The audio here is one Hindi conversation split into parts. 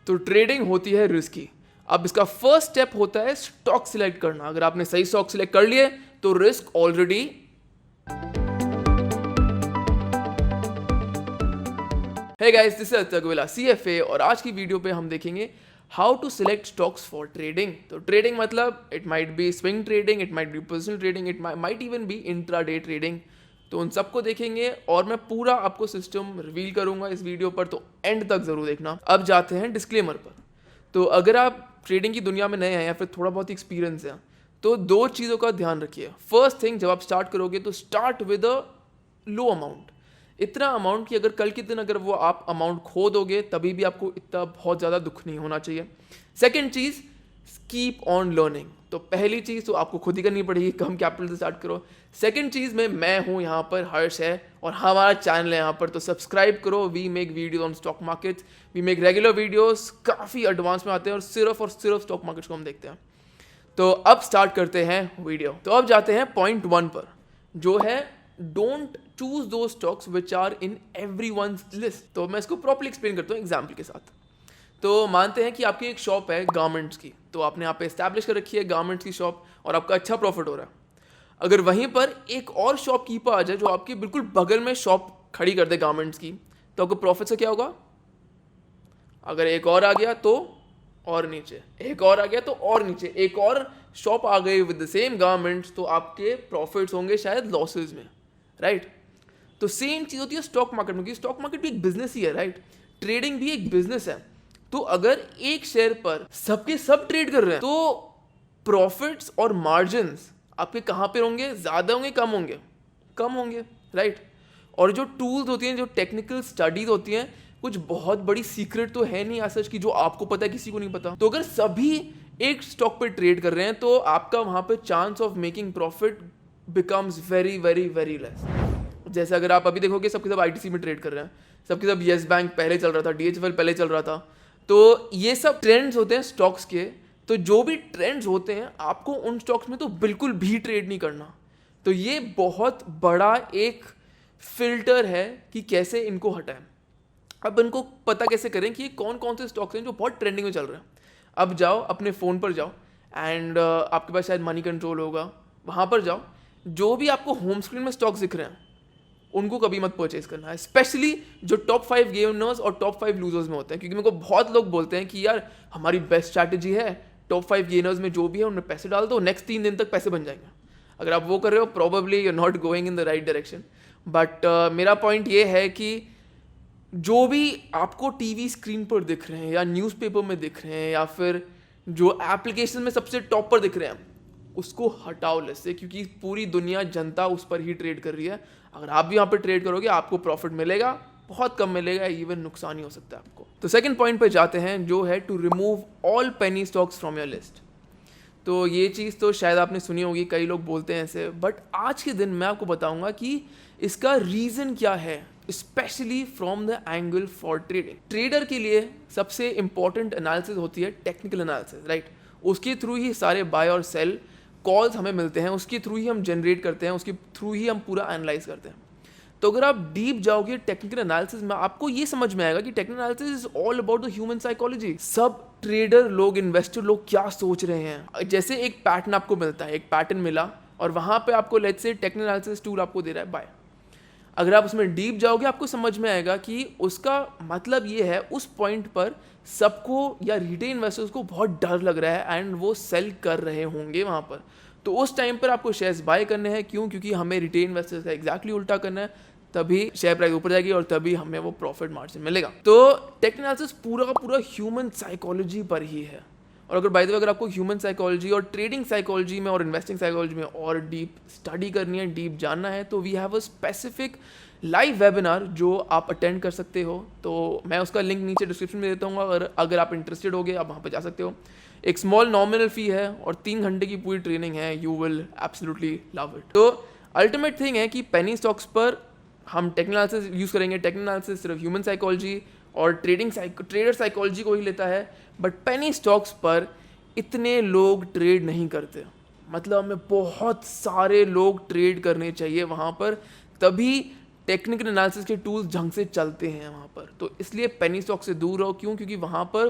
तो ट्रेडिंग होती है रिस्की। अब इसका फर्स्ट स्टेप होता है स्टॉक सिलेक्ट करना। अगर आपने सही स्टॉक सिलेक्ट कर लिए तो risk already. Hey guys, this is Aditya Govila CFA और आज की वीडियो पे हम देखेंगे how to select stocks for trading. तो ट्रेडिंग मतलब it might be swing trading, it might be positional trading, it might even be intraday trading. तो उन सबको देखेंगे और मैं पूरा आपको सिस्टम रिवील करूंगा इस वीडियो पर, तो एंड तक जरूर देखना। अब जाते हैं डिस्क्लेमर पर। तो अगर आप ट्रेडिंग की दुनिया में नए हैं या फिर थोड़ा बहुत एक्सपीरियंस है तो दो चीज़ों का ध्यान रखिए। फर्स्ट थिंग, जब आप स्टार्ट करोगे तो start with a low amount, इतना अमाउंट कि अगर कल के दिन अगर वो आप अमाउंट खो दोगे तभी भी आपको इतना बहुत ज़्यादा दुख नहीं होना चाहिए। Second cheese, keep on learning. तो पहली चीज़ तो आपको खुद ही करनी पड़ेगी, कम कैपिटल से स्टार्ट करो। सेकेंड चीज़ में मैं हूँ यहाँ पर, हर्ष है और हमारा चैनल है यहाँ पर, तो सब्सक्राइब करो। We make videos on stock markets, we make regular videos, काफ़ी एडवांस में आते हैं और सिर्फ स्टॉक मार्केट्स को हम देखते हैं। तो अब स्टार्ट करते हैं वीडियो। तो अब जाते हैं पॉइंट 1 पर, जो है don't choose those stocks which are in everyone's list. तो मैं इसको प्रॉपर्ली एक्सप्लेन करता हूँ एग्जाम्पल के साथ। तो मानते हैं कि आपकी एक शॉप है गारमेंट्स की, तो आपने यहाँ पे एस्टैब्लिश कर रखी है गारमेंट्स की शॉप और आपका अच्छा प्रॉफिट हो रहा है। अगर वहीं पर एक और शॉपकीपर आ जाए जो आपके बिल्कुल बगल में शॉप खड़ी कर दे गारमेंट्स की, तो आपको प्रॉफिट से क्या होगा? अगर एक और आ गया तो और नीचे, एक और आ गया तो और नीचे, एक और शॉप आ गई विद द सेम गारमेंट्स, तो आपके प्रॉफिट्स होंगे शायद लॉसेज में, राइट? तो सेम चीज होती है स्टॉक मार्केट में, क्योंकि स्टॉक मार्केट भी एक बिजनेस ही है, राइट? ट्रेडिंग भी एक बिजनेस है। तो अगर एक शेयर पर सबके सब ट्रेड कर रहे हैं तो प्रॉफिट्स और मार्जिन्स आपके कहाँ पे होंगे? ज्यादा होंगे, कम होंगे? कम होंगे, राइट? और जो टूल्स होती हैं, जो टेक्निकल स्टडीज होती हैं, कुछ बहुत बड़ी सीक्रेट तो है नहीं सच की जो आपको पता है किसी को नहीं पता। तो अगर सभी एक स्टॉक पे ट्रेड कर रहे हैं तो आपका वहां पे chance of making profit becomes very very very less. जैसे अगर आप अभी देखोगे सबके सब ITC में ट्रेड कर रहे हैं, सबके सब येस बैंक पहले चल रहा था, DHFL पहले चल रहा था। तो ये सब ट्रेंड्स होते हैं स्टॉक्स के। तो जो भी ट्रेंड्स होते हैं आपको उन स्टॉक्स में तो बिल्कुल भी ट्रेड नहीं करना। तो ये बहुत बड़ा एक फिल्टर है कि कैसे इनको हटाएं। अब इनको पता कैसे करें कि ये कौन कौन से स्टॉक्स हैं जो बहुत ट्रेंडिंग में चल रहे हैं। अब जाओ अपने फ़ोन पर जाओ एंड आपके पास शायद मनी कंट्रोल होगा, वहाँ पर जाओ, जो भी आपको होम स्क्रीन में स्टॉक्स दिख रहे हैं उनको कभी मत परचेज करना है। स्पेशली जो टॉप 5 गेनर्स और टॉप 5 लूजर्स में होते हैं, क्योंकि मेरे को बहुत लोग बोलते हैं कि यार हमारी बेस्ट स्ट्रैटेजी है टॉप 5 गेनर्स में जो भी है उनमें पैसे डाल दो, नेक्स्ट 3 दिन तक पैसे बन जाएंगे। अगर आप वो कर रहे हो probably you are not going in the right direction. But मेरा पॉइंट ये है कि जो भी आपको टीवी स्क्रीन पर दिख रहे हैं या न्यूज़पेपर में दिख रहे हैं या फिर जो एप्लीकेशन में सबसे टॉप पर दिख रहे हैं उसको हटाओ लिस्ट से, क्योंकि पूरी दुनिया जनता उस पर ही ट्रेड कर रही है। अगर आप भी यहाँ पर ट्रेड करोगे आपको प्रॉफिट मिलेगा, बहुत कम मिलेगा, इवन नुकसान ही हो सकता है आपको। तो सेकंड पॉइंट पर जाते हैं, जो है to remove all penny stocks from your list. तो ये चीज़ तो शायद आपने सुनी होगी, कई लोग बोलते हैं ऐसे, बट आज के दिन मैं आपको बताऊंगा कि इसका रीज़न क्या है, specially from the angle for trading. Trader के लिए सबसे इंपॉर्टेंट एनालिसिस होती है टेक्निकल एनालिसिस, राइट? उसके थ्रू ही सारे बाय और सेल कॉल्स हमें मिलते हैं, उसके थ्रू ही हम जनरेट करते हैं, उसके थ्रू ही हम पूरा एनालाइज करते हैं। तो अगर आप डीप जाओगे टेक्निकल एनालिसिस में आपको ये समझ में आएगा कि technical analysis is all about the human psychology. सब ट्रेडर लोग, इन्वेस्टर लोग क्या सोच रहे हैं। जैसे एक पैटर्न आपको मिलता है, एक पैटर्न मिला और वहां पे आपको let's say technical analysis tool आपको दे रहा है बाय। अगर आप उसमें डीप जाओगे आपको समझ में आएगा कि उसका मतलब ये है उस पॉइंट पर सबको या रिटेल इन्वेस्टर्स को बहुत डर लग रहा है एंड वो सेल कर रहे होंगे वहाँ पर। तो उस टाइम पर आपको शेयर्स बाय करने हैं। क्यों? क्योंकि हमें रिटेल इन्वेस्टर्स का एग्जैक्टली उल्टा करना है, तभी शेयर प्राइस ऊपर जाएगी और तभी हमें वो प्रॉफिट मार्जिन मिलेगा। तो टेक्निकल एनालिसिस पूरा का पूरा ह्यूमन साइकोलॉजी पर ही है। और अगर बाय द वे अगर आपको ह्यूमन साइकोलॉजी और ट्रेडिंग साइकोलॉजी में और इन्वेस्टिंग साइकोलॉजी में और डीप स्टडी करनी है, डीप जानना है, तो we have a specific live webinar जो आप अटेंड कर सकते हो। तो मैं उसका लिंक नीचे डिस्क्रिप्शन में देता हूँ, अगर आप इंटरेस्टेड होगे आप वहाँ पर जा सकते हो। एक स्मॉल नॉमिनल फी है और 3 घंटे की पूरी ट्रेनिंग है। You will absolutely love it. तो अल्टीमेट थिंग है कि पेनी स्टॉक्स पर हम टेक्निकल एनालिसिस यूज़ करेंगे। टेक्निकल एनालिसिस सिर्फ ह्यूमन साइकोलॉजी और ट्रेडर साइकोलॉजी को ही लेता है, बट पेनी स्टॉक्स पर इतने लोग ट्रेड नहीं करते। मतलब हमें बहुत सारे लोग ट्रेड करने चाहिए वहाँ पर, तभी टेक्निकल एनालिसिस के टूल्स ढंग से चलते हैं वहाँ पर। तो इसलिए पेनी स्टॉक से दूर रहो। क्यों? क्योंकि वहाँ पर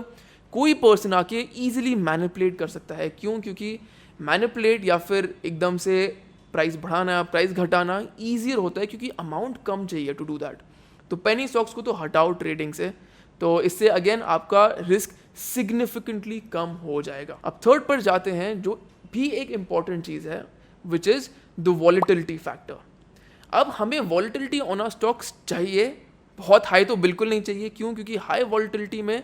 कोई पर्सन आके ईजिली मैनिपुलेट कर सकता है। क्यों? क्योंकि मैनिपुलेट या फिर एकदम से प्राइस बढ़ाना, प्राइस घटाना ईजियर होता है, क्योंकि अमाउंट कम चाहिए टू डू दैट। तो पेनी स्टॉक्स को तो हटाओ ट्रेडिंग से, तो इससे अगेन आपका रिस्क सिग्निफिकेंटली कम हो जाएगा। अब थर्ड पर जाते हैं, जो भी एक इंपॉर्टेंट चीज़ है, which is the volatility factor. अब हमें वॉलेटिलिटी ऑन आवर स्टॉक्स चाहिए, बहुत हाई तो बिल्कुल नहीं चाहिए। क्यों? क्योंकि हाई वॉलेटिलिटी में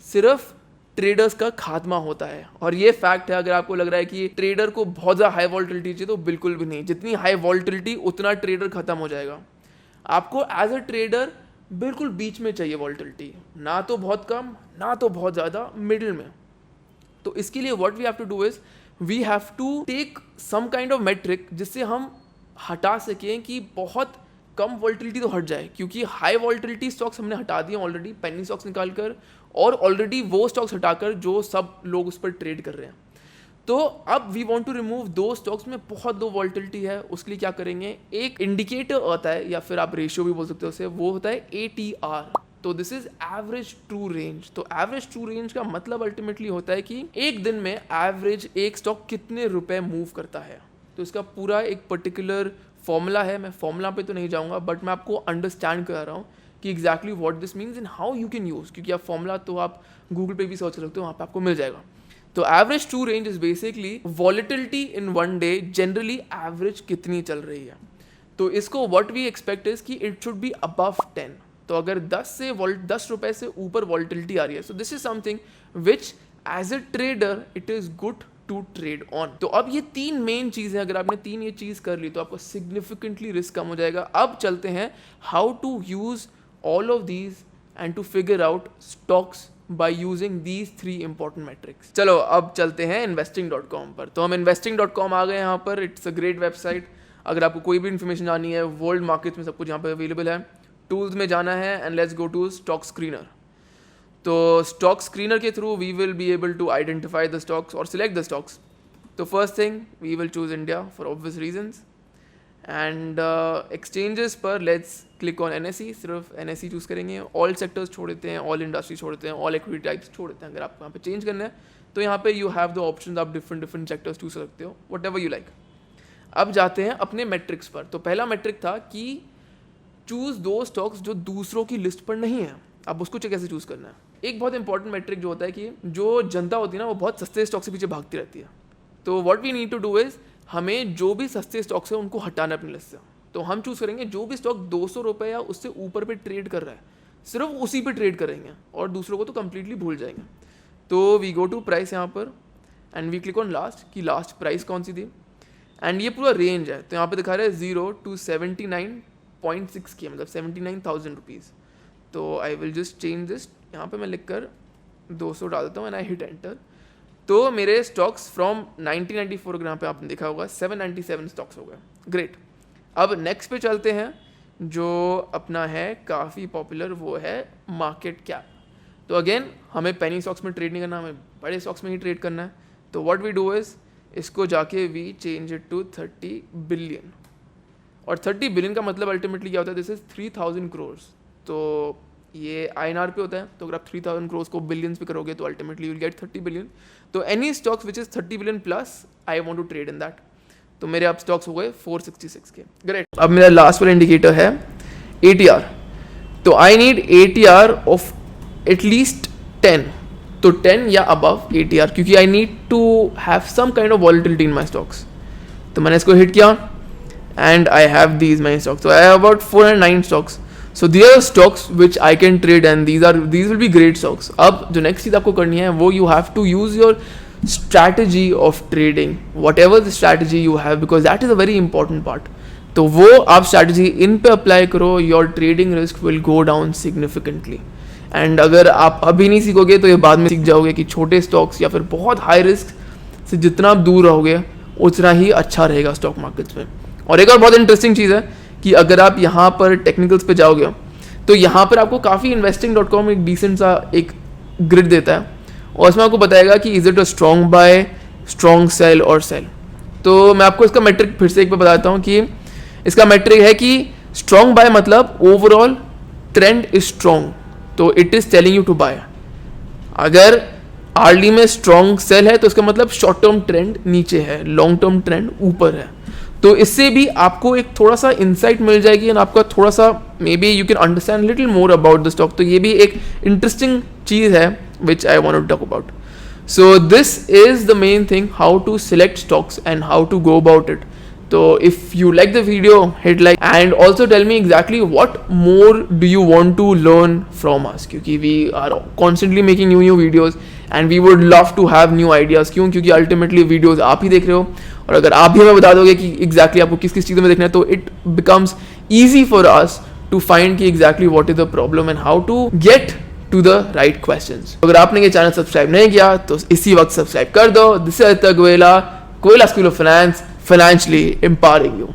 सिर्फ ट्रेडर्स का खात्मा होता है, और ये फैक्ट है। अगर आपको लग रहा है कि ट्रेडर को बहुत ज़्यादा हाई वॉलेटिलिटी चाहिए, तो बिल्कुल भी नहीं। जितनी हाई वॉलेटिलिटी उतना ट्रेडर खत्म हो जाएगा। आपको एज अ ट्रेडर बिल्कुल बीच में चाहिए वॉलेटिलिटी, ना तो बहुत कम ना तो बहुत ज़्यादा, मिडिल में। तो इसके लिए what we have to do is we have to take some kind of metric जिससे हम हटा सकें कि बहुत कम वॉलेटिलिटी तो हट जाए, क्योंकि हाई वॉलेटिलिटी स्टॉक्स हमने हटा दिए ऑलरेडी, पेनी स्टॉक्स निकाल कर, और ऑलरेडी वो स्टॉक्स हटाकर जो सब लोग उस पर ट्रेड कर रहे हैं। तो अब वी वांट टू रिमूव दो स्टॉक्स में बहुत लो वॉलेटिलिटी है। उसके लिए क्या करेंगे, एक इंडिकेटर आता है, या फिर आप रेशियो भी बोल सकते हो उसे, वो होता है ATR। तो this is average true range. तो एवरेज ट्रू रेंज का मतलब अल्टीमेटली होता है कि एक दिन में एवरेज एक स्टॉक कितने रुपए मूव करता है। तो इसका पूरा एक पर्टिकुलर फॉर्मूला है। मैं फॉर्मूला पे तो नहीं जाऊंगा, बट मैं आपको अंडरस्टैंड करा रहा हूँ कि exactly what this means and how you can use. क्योंकि आप फॉर्मूला तो आप गूगल पे भी सर्च कर सकते हो, वहाँ पे आपको मिल जाएगा। तो average true range is basically volatility in one day, generally average कितनी चल रही है। तो इसको व्हाट वी एक्सपेक्ट इज कि इट शुड बी अबव 10। तो अगर 10 रुपए से ऊपर वॉलेटिलिटी आ रही है, so this is something which as a trader it is good to trade on. तो अब ये तीन मेन चीज है, अगर आपने तीन ये चीज कर ली तो आपको सिग्निफिकेंटली रिस्क कम हो जाएगा। अब चलते हैं how to use all of these and to figure out stocks by using these 3 important metrics। चलो अब चलते हैं investing.com पर। तो हम investing.com आ गए यहाँ पर। It's a great website. अगर आपको कोई भी इन्फॉर्मेशन जाननी है वर्ल्ड मार्केट्स में, सब कुछ यहाँ पर अवेलेबल है। टूल्स में जाना है and let's go to stock screener. तो स्टॉक स्क्रीनर के through we will be able to identify the stocks और सिलेक्ट द स्टॉक्स। तो first thing we will choose India for obvious reasons. And exchanges पर लेट्स क्लिक ऑन NSE। सिर्फ NSE चूज़ करेंगे। ऑल सेक्टर्स छोड़ देते हैं, ऑल इंडस्ट्री छोड़ देते हैं, ऑल इक्विटी टाइप्स छोड़ देते हैं। अगर आपको यहाँ पे चेंज करना है तो यहाँ पे यू हैव द ऑप्शन, आप डिफरेंट सेक्टर्स चूज सकते हो, वट एवर यू लाइक। अब जाते हैं अपने मेट्रिक्स पर। तो पहला मेट्रिक था कि चूज दो स्टॉक्स जो दूसरों की लिस्ट पर नहीं है। अब उसको कैसे चूज करना है। एक बहुत इंपॉर्टेंट मेट्रिक जो होता है कि जो जनता होती है ना, वो बहुत सस्ते स्टॉक से पीछे भागती रहती है। तो what we need to do is हमें जो भी सस्ते स्टॉक्स है उनको हटाना अपनी लिस्ट से। तो हम चूज करेंगे जो भी स्टॉक 200 रुपये या उससे ऊपर पे ट्रेड कर रहा है, सिर्फ उसी पे ट्रेड करेंगे और दूसरों को तो कंप्लीटली भूल जाएंगे। तो वी गो टू प्राइस यहाँ पर and we click on last कि लास्ट प्राइस कौन सी थी। एंड ये पूरा रेंज है। तो यहाँ पे दिखा रहा है 0 to 79.6 की, मतलब 79,000 रुपीज़। तो I will just change this. यहाँ पे मैं लिख कर 200 डाल देता हूँ एंड आई हिट एंटर। तो मेरे स्टॉक्स फ्रॉम 1994, अगर यहाँ पे आपने देखा होगा 797 स्टॉक्स हो गए। ग्रेट। अब नेक्स्ट पे चलते हैं, जो अपना है काफ़ी पॉपुलर, वो है मार्केट कैप। तो अगेन हमें पेनी स्टॉक्स में ट्रेड नहीं करना, हमें बड़े स्टॉक्स में ही ट्रेड करना है। तो व्हाट वी डू इज़ इसको जाके we change it to 30 billion. और 30 बिलियन का मतलब अल्टीमेटली क्या होता है, दिस इज 3000 करोड़। तो ये INR पे होता है। तो अगर आप 3000 करोड़ को बिलियंस पे करोगे तो ultimately you will get 30 billion. तो any stocks which is 30 billion plus I want to trade in that. तो मेरे अब स्टॉक्स हो गए 466 के। ग्रेट। अब मेरा लास्ट वाला इंडिकेटर है ATR। तो I need ATR of at least 10। तो 10 या अबव ATR, क्योंकि I need to have some kind of volatility in my stocks. तो मैंने इसको हिट किया and I have these my stocks. तो I have about 409 stocks. So there are stocks which I can trade and these will be great stocks. अब जो नेक्स्ट चीज़ आपको करनी है वो you have to use your strategy of trading, whatever the strategy you have, because that is a very important part. तो वो आप strategy इन पे अप्लाई करो, your trading risk will go down significantly. And अगर आप अभी नहीं सीखोगे तो ये बाद में सीख जाओगे कि छोटे स्टॉक्स या फिर बहुत हाई रिस्क से जितना आप दूर रहोगे उतना ही अच्छा रहेगा स्टॉक मार्केट्स में। और एक और बहुत इंटरेस्टिंग चीज़ है कि अगर आप यहाँ पर टेक्निकल्स पे जाओगे तो यहाँ पर आपको काफ़ी investing.com एक डिसेंट सा एक ग्रिड देता है और उसमें आपको बताएगा कि is it a strong bye, strong cell और सेल। तो मैं आपको इसका मैट्रिक फिर से एक बार बताता हूँ कि इसका मैट्रिक है कि स्ट्रॉन्ग बाय मतलब ओवरऑल ट्रेंड इज स्ट्रॉन्ग, तो it is telling you to buy. अगर आरडी में स्ट्रॉन्ग सेल है तो इसका मतलब शॉर्ट टर्म ट्रेंड नीचे है, लॉन्ग टर्म ट्रेंड ऊपर है. तो इससे भी आपको एक थोड़ा सा इंसाइट मिल जाएगी एंड आपका थोड़ा सा maybe you can understand little more about the stock. तो ये भी एक इंटरेस्टिंग चीज़ है which I want to talk about. So this is the main thing, how to select stocks and how to go about it. So if you like the video, hit like and also tell me exactly what more do you want to learn from us, क्योंकि we are constantly making new videos and we would love to have new ideas. क्यों? क्योंकि ultimately videos आप ही देख रहे हो और अगर आप भी हमें बता दोगे कि exactly आपको किस किस चीज़ों में देखना है तो it becomes easy for us to find कि exactly what is the problem and how to get to the right questions. अगर आपने ये चैनल सब्सक्राइब नहीं किया तो इसी वक्त सब्सक्राइब कर दो. This is Aditya Goela, Goela School of Finance, financially empowering you.